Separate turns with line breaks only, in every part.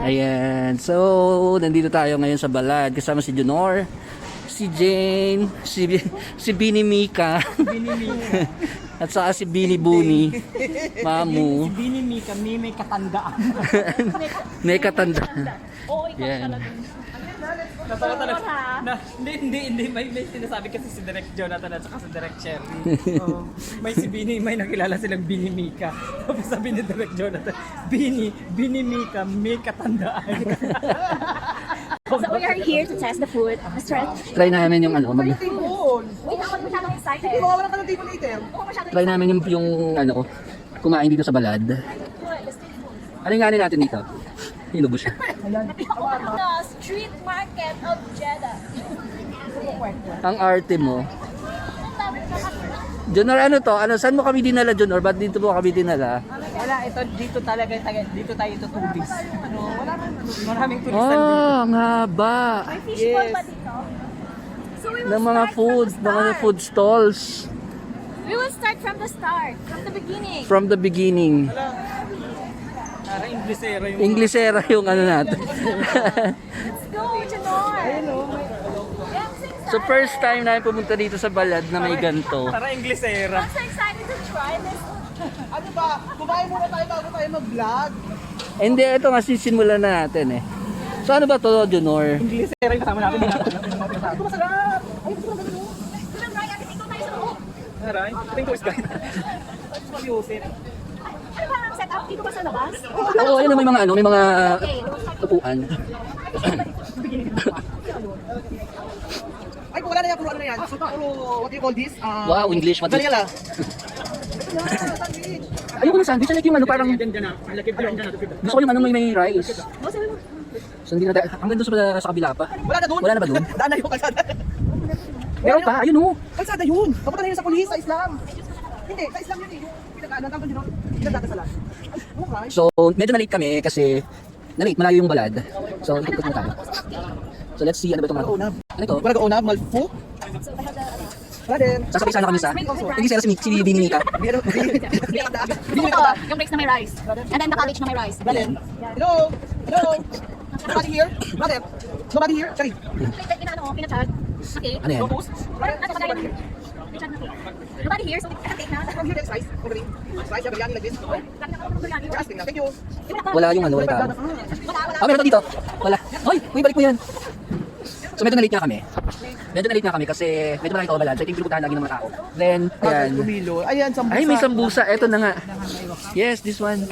Ayan. So, nandito tayo ngayon sa Balad. Kasama si Junor, si Jane, si Bini Mika. At saka si Bini Buni. Mamu.
Si Bini Mika, may katandaan.
May katandaan.
Oo, ikaw
Yan.
talaga.
Natawa talaga. Hindi. May sinasabi kasi si Direk Jonathan at saka si Direk Sherry. May si Bini, may nakilala silang Bini Mika. Tapos sabi ni Direk Jonathan, Bini Mika, may katandaan.
So we are here to test the food.
Try namin yung ano.
Wait, ako masyadong excited.
Wala ka ng table later.
Oo, masyadong
Try namin yung ano ko. Kumain dito sa Balad. Ano yung natin dito? Hinubo siya.
The street market of Jeddah.
Ang arte mo. Junor, ano to? Ano, saan mo kami dinala, Junor? Ba't dito mo kami dinala?
Wala, dito tayo tutubis. Maraming turistan dito.
Oh, ang haba.
May fishbowl ba dito? So we will
Ng mga
start
food,
from the
mga
start.
food stalls.
We will start from the start, from the beginning.
From the beginning.
Para Inglesera yung...
Inglesera yung ano natin.
Let's go, Janor!
So first time namin pumunta dito sa Balad na may ganito.
Para Inglesera.
I'm so excited to try this.
Ano ba? Kumain muna tayo bago tayo mag-vlog.
Hindi, ito nga sisimulan na natin eh. So ano ba to, Junor?
Inglesera yung kasama natin. Ito masarap! Ay, ito masarap.
Walang Ryan, ikaw tayo sa loob.
Aray, ito yung tourist guide. Ito yung Yusef.
Ano ba ang setup dito ba sa labas?
Oo, ayun may mga ano, may mga upuan.
Ay, wala na yan, puro ano na yan. So, puro, what do you call this?
Wow, English, what is...
Daniela.
Ayoko ng sandwich, I like yung ano, parang... Gusto ko yung ano, may rice. So hindi na tayo, hanggang doon sa kabila pa.
Wala na doon.
Wala na ba doon?
Daan na yung kalsada.
Meron pa, ayun oh.
Kalsada yun. Papunta na yun sa pulis, sa Islam. Hindi, sa Islam yun eh. Yung pinag-aanan, tawag yun. Pinagdadasalan. Okay.
So medyo na-late kami kasi na-late, malayo yung Balad. So ikot na tayo. So let's see, ano ba itong ano? Ano ito?
Wala ka-una, malfu. Wala din.
Sasabay sana kami sa... Hindi si Bini Mika.
Yung breaks na may rice. And then the college na may rice.
Hello? Hello? Nobody here? Brother? Nobody here? Sorry.
Pinachag. Okay.
Ano yan?
Ano kagaya ng pinachag na cake. Nobody here, so we can take na.
From here, there's rice. Over there. Rice, yeah, biryani like this.
Lagi na ako ng biryani.
We're asking now. Thank you.
Wala yung ano, wala yung tao.
Wala.
Ah, meron to dito. Wala. Hoy, balik mo yan. So medyo na-late nga kami. Medyo na-late nga kami kasi medyo malaki ito Balad. So ito yung pinupuntahan lagi ng mga tao. Then, ayan.
Kumilo. Ayan, sambusa.
Ay, may sambusa. Eto na nga. Yes, this one.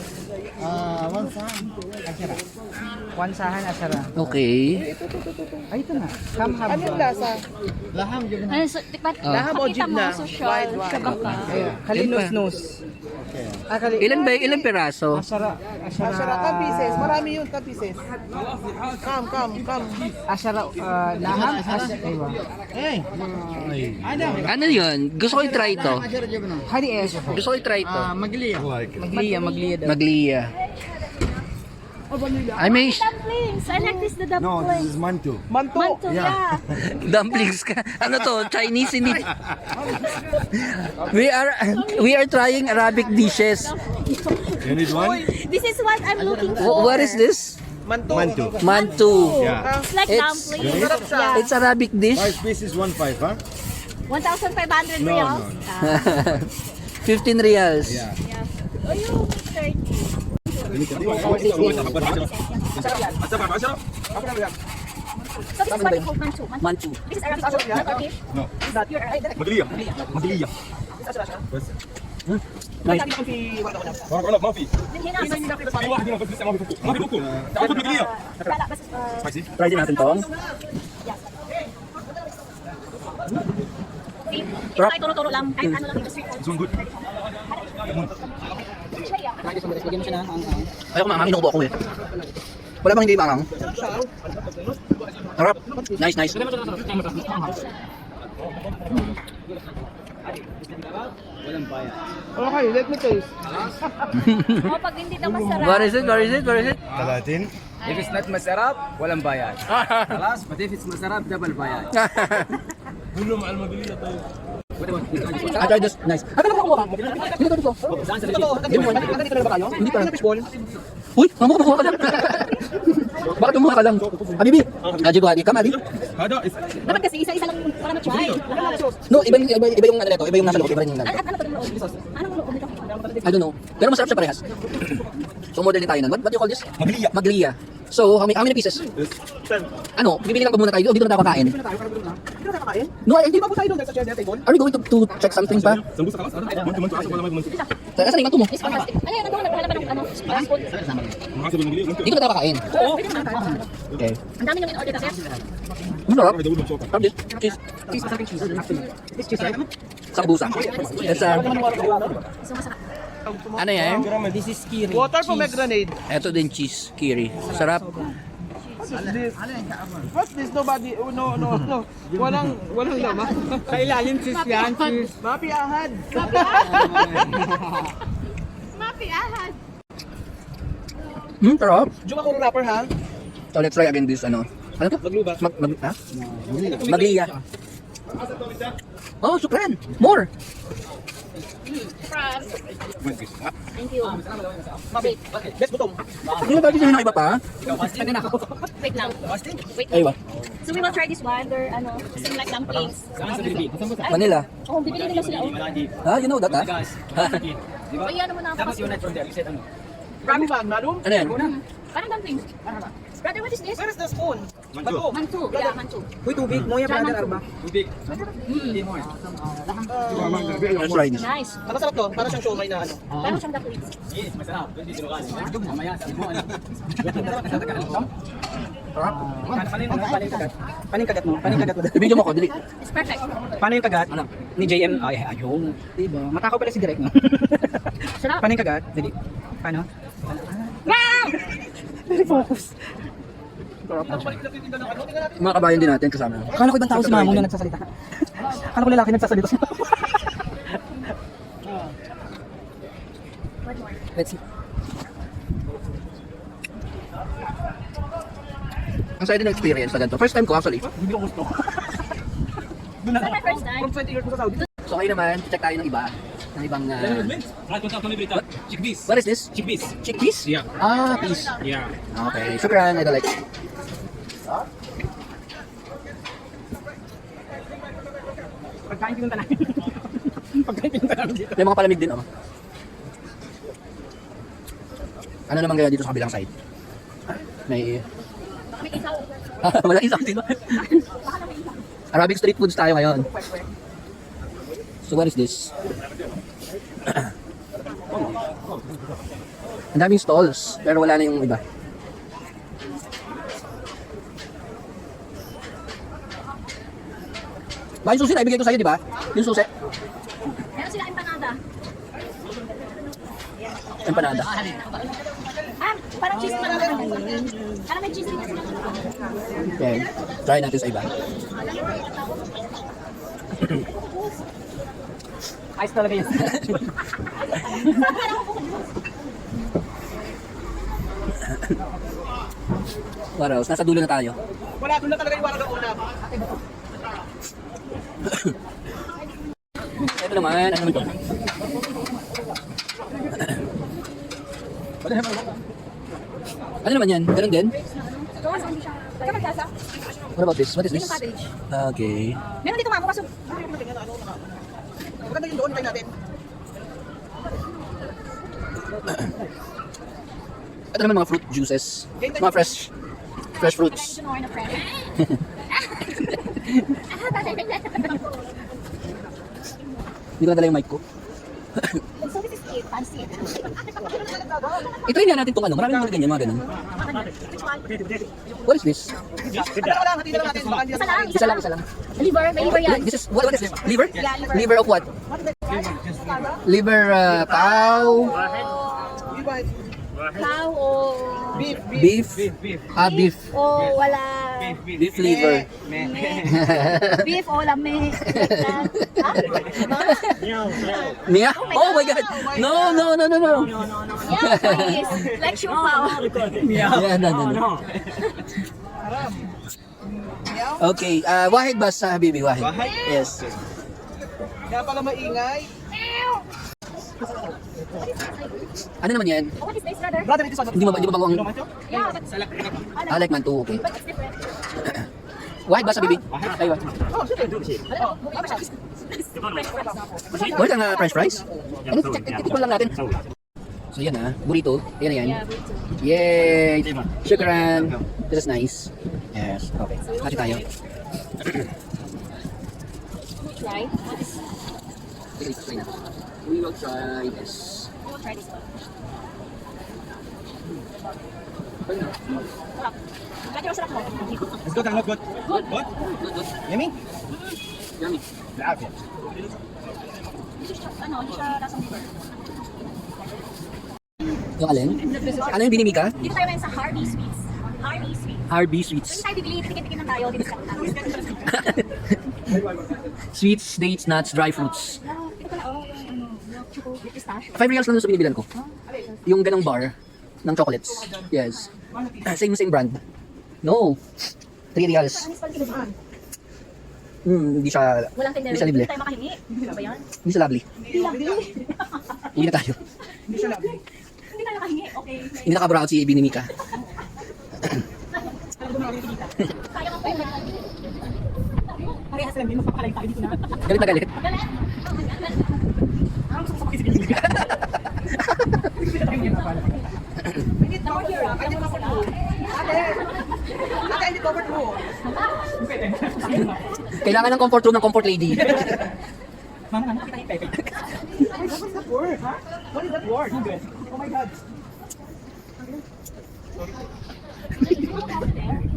One sahan asara.
Okay.
Ay, ito na. Kamhab.
Ano yung lasa?
Ano, so, tikman,
Laham o
pakita
jeep
mo,
na?
social,
Wide, wide.
syabak ka.
Kalinos-nos.
Ilan peraso?
Asara.
Asara, 10 pieces. Marami yun, 10 pieces. Come.
Asara. Laham.
Ano yun? Gusto ko i-try ito.
Hari es.
Gusto ko i-try ito.
Maglia daw.
Maglia. Ay, may
Dumplings! I like this, the dumplings.
mantu.
Manto.
Manto, yeah.
dumplings ka. Ano to? Chinese hindi. We are trying Arabic dishes.
You need one?
This is what I'm looking for.
What is this?
Manto.
Mantu.
Mantu.
Yeah.
It's like
It's-
dumplings.
Sarap siya.
Yeah.
It's Arabic dish.
5 pieces, 1.5, huh?
1,500
No,
reals.
no.
15 reals.
Yeah.
Oh, yung 30. So this is what you call mantu.
Mantu.
This is Arabic food, not Turkish.
No.
You're Arabic.
Maglia.
Nice.
ما في.
هنا بس
في واحد هنا بس لسه ما في بكون. ما في بكون. تعال خذ مقليه.
لا لا بس
سبايسي.
Try din natin to.
Ito ay turo-turo lang. Kahit ano lang dito street food.
It's one good.
Ayaw ko maangang, inuubo ako eh. Wala bang hindi maangang? Harap. Nice.
Okay, let me taste.
Oh, pag hindi daw masarap.
What is it?
30.
If it's not masarap, walang bayad. Alas, but if it's masarap, double bayad.
I tried this. Nice. Ano ba kuha? Dito.
Ito, dito na ba kayo?
Hindi pa.
Ito na fishball.
Uy, kumuha ka lang. Bakit kumuha ka lang? Habibi, Haji Buhari, come Habibi.
هذا
Dapat kasi isa-isa lang para ma-try.
No, iba yung ano nito, iba yung nasa loob, iba rin yung nasa.
Ano to yung loob? Anong loob nito?
I don't know. Pero masarap siya parehas. So model din tayo nun. What do you call this?
Maglia.
Maglia. So, how many pieces? Ano, bibili lang pa muna tayo. Dito na tayo kakain.
Dito na tayo kakain?
No,
Hindi ba po tayo doon sa chair na table?
are we going to check something pa?
سمبوسه خلاص هذا منتو عشان ولا منتو
Saan yung manto mo?
This fantastic. Ano yan? Naghahanap pa ng ano? Spoon.
حسب المقليه منتو
Dito na tayo kakain.
Oo. Pwede naman tayo.
Okay.
Ang dami nyo in-order kasi.
Masarap.
يدور لهم شوكه
Sarap din. Cheese.
Cheese, masarap yung cheese. Actually. This cheese, right?
Sambusa. Yes,
So masarap.
ano yan?
This is kiri.
Water pomegranate.
Ito din cheese kiri. Sarap.
What's this? Nobody, no. Walang laman.
Sa ilalim sis yan. Sis.
Mapi ahad.
Sarap.
Diyo ako rapper ha?
So let's try again this ano. Ano to?
Magluba.
Ha? Oh, sukran. More.
Thank you.
Best butong.
Hindi ba dito na iba pa?
Wait lang. Wait.
Aywa.
So we will try this one. They're ano, same like dumplings.
Manila.
Oh, bibili nila sila. Oh.
Ah, you know that, ha?
Oh, yan mo na ako.
Rami ba? Malum?
Ano yan?
Parang dumplings. Brother, what is this?
Where is the spoon? Bago.
Mantu. Yeah, mantu.
Uy, tubig. Moya brother, Arba.
Let's try this.
Nice.
Masarap to. Para siyang siomay na ano.
Parang siyang dumplings.
Paano yung kagat mo? Paano yung kagat mo?
Ibigyan mo ko, dili.
It's perfect.
Paano yung kagat?
Ano?
Ni JM? Ay, ayun. Diba? Matakaw pala si Direk, no?
Sarap.
Paano yung kagat? Dali. Paano?
Mga kabayan din natin kasama.
Akala ko ibang tao si Mamong na nagsasalita. Akala ko lalaki nagsasalita. Let's see.
Ang saya din ng experience na ganito. First time ko actually.
It's not my first time.
From 20 years ko sa Saudi.
So ngayon naman, check tayo ng iba. Ng ibang... What is this?
Chickpeas.
Chickpeas?
Yeah.
Ah, peas.
Yeah.
Okay, shukran. I like.
Pagkain pinunta namin. Pagkain pinunta namin dito.
May mga palamig din, oh. Ano naman kaya dito sa kabilang side? May...
May isaw.
Wala isang dito. Arabic street foods tayo ngayon. So what is this? Ang daming stalls, pero wala na yung iba. Ba, yung susi na ibigay ko sa'yo, di ba? Yung susi.
Meron sila empanada.
Empanada.
Ah, parang cheese empanada. Parang may cheese din sila.
Okay. Try natin sa iba.
Ice talaga yun.
What else? Nasa dulo na tayo.
Wala, doon na talaga yung warga ulam.
Ito naman, ano naman ito? Ano naman yan? Ganun din?
Gawas, hindi siya. Kaya magkasa?
What about this? What is this?
Yung cabbage.
Okay.
Meron dito mamo kaso.
Maganda yung doon, try natin.
Ito naman mga fruit juices. Mga fresh fruits.
Or na friend.
Hindi ko nadala yung mic ko.
So this is it. Fancy it.
Ito yun natin itong ano. Maraming mga ganyan, mga ganun.
Which one?
What is this?
Dalawa lang, hati na lang natin. Baka hindi
Isa
na-
lang.
Isa lang, isa lang.
Liver. May liver yan.
This is, what is this? Liver?
Yeah, liver.
Liver of what? Liver, cow,
Cow o
beef. Ah, beef.
o wala.
Beef liver.
Beef o lame.
Mia? Oh my God! No, no, no, no, no.
Yeah, please. Like siopaw.
Yeah, no. Okay, Wahid Bas sa Habibi, Wahid.
Wahid?
Yes.
Kaya pala maingay.
Ano naman yan?
What is this, brother?
Brother, it is one.
Hindi mo bango ang...
Yeah, but
Ah, like man too, okay.
but it's different.
White ba sa bibig? Aywa.
Oh, shit.
Wala kang french fries? Ano, tikman lang natin. So yan burrito. Yan na yan.
Yeah, me too.
Yay! Shukran! This is nice. Yes, okay. Hati tayo.
Try.
We will try this.
We will try this one. Sarap. Medyo masarap mo.
It's good, not good. Good?
Good, good.
Yummy?
Yummy.
بالعافية.
Hindi siya lasang liver.
Yung alin? Ano yung binimi ka?
Dito tayo ngayon sa Harvey Sweets. Harvey Sweets.
Harvey
Pwede
Sweets.
tayo bibili, titikit-tikin lang tayo, diniscount tayo.
Sweets, dates, nuts, dry fruits.
Ito pala, yung choco with pistachio.
5 reals lang doon sa binibilan ko. Yung ganong bar ng chocolates. Yes. Same brand. No. 3 reals. Hindi siya...
Walang tender.
Hindi siya libre.
Hindi tayo makahingi. Ano ba yan?
Hindi siya lovely.
Hindi lang.
Hindi na tayo.
Hindi tayo makahingi. Okay.
Hindi nakabraot si Binimika.
Kaya mo pa yun.
Parehas lang din, magpapakalag tayo dito na.
Galit na galit.
Galit.
Ang gusto ko sa kisipin.
Number here, number sila.
Ate, hindi covered mo.
Kailangan ng comfort room ng comfort lady.
Mama, nakita yung pepe.
What's that word? Huh? What is that word? Oh my God.
There.